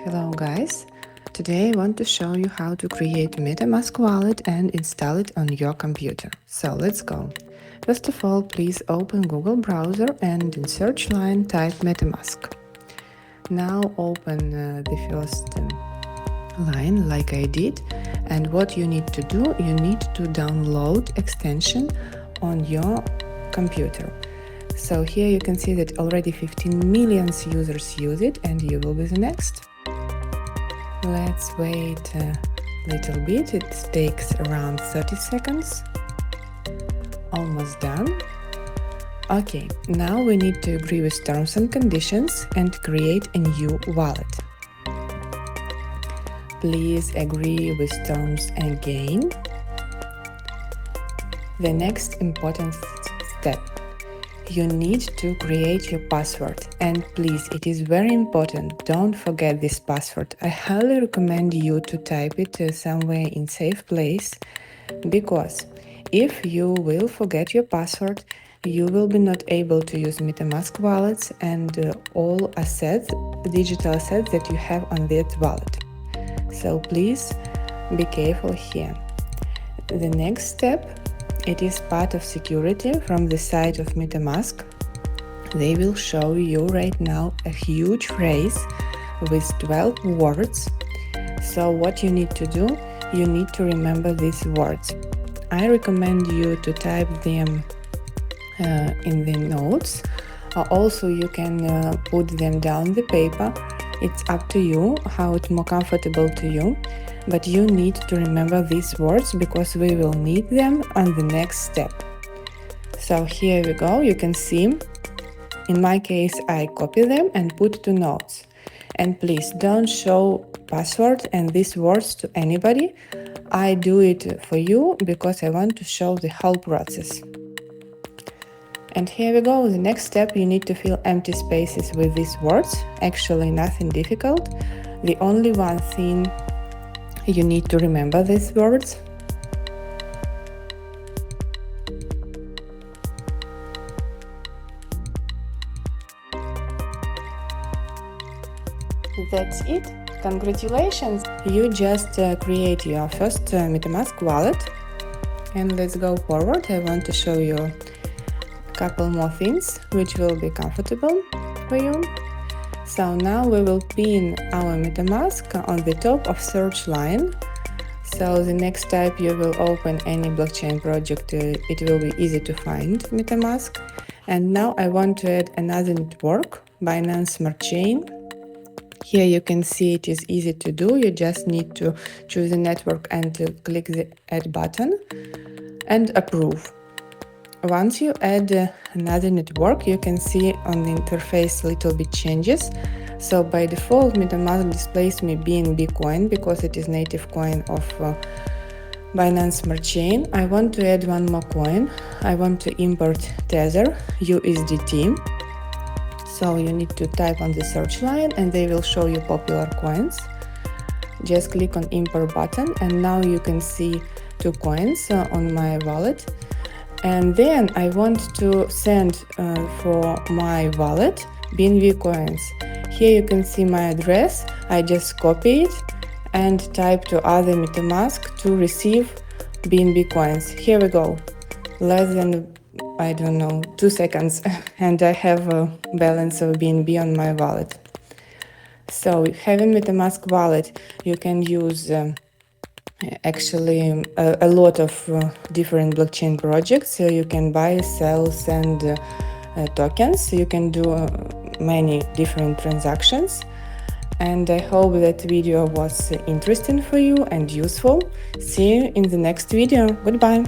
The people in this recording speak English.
Hello guys! Today I want to show you how to create MetaMask wallet and install it on your computer. So let's go. First of all, please open Google browser and in search line type MetaMask. Now open the first line like I did, and what you need to do, you need to download extension on your computer. So here you can see that already 15 million users use it, and you will be the next. Let's wait a little bit, it takes around 30 seconds. Almost done. Okay, now we need to agree with terms and conditions and create a new wallet. Please agree with terms again. The next important step. You need to create your password, and please, it is very important, don't forget this password. I highly recommend you to type it somewhere in safe place, because if you will forget your password, you will be not able to use MetaMask wallets and all assets, digital assets that you have on that wallet. So please be careful here. The next step, it is part of security from the side of MetaMask. They will show you right now a huge phrase with 12 words. So what you need to do, you need to remember these words. I recommend you to type them in the notes. Also, you can put them down the paper. It's up to you how it's more comfortable to you. But you need to remember these words because we will need them on the next step. So here we go, you can see, in my case I copy them and put to notes. And please don't show password and these words to anybody. I do it for you because I want to show the whole process. And here we go, the next step, you need to fill empty spaces with these words. Actually nothing difficult. The only one thing, you need to remember these words. That's it. Congratulations! You just create your first MetaMask wallet. And let's go forward. I want to show you a couple more things which will be comfortable for you. So now we will pin our MetaMask on the top of search line. So the next time you will open any blockchain project, it will be easy to find MetaMask. And now I want to add another network, Binance Smart Chain. Here you can see it is easy to do. You just need to choose a network and to click the add button and approve. Once you add another network, you can see on the interface a little bit changes. So by default, MetaMask displays me BNB coin because it is native coin of Binance Smart Chain. I want to add one more coin. I want to import Tether USDT. So you need to type on the search line and they will show you popular coins. Just click on import button and now you can see 2 coins on my wallet. And then I want to send for my wallet BNB coins. Here you can see my address. I just copy it and type to other MetaMask to receive BNB coins. Here we go. Less than, I don't know, 2 seconds and I have a balance of BNB on my wallet. So having MetaMask wallet, you can use actually a lot of different blockchain projects. So you can buy, sell, send tokens. You can do many different transactions. And I hope that video was interesting for you and useful. See you in the next video. Goodbye.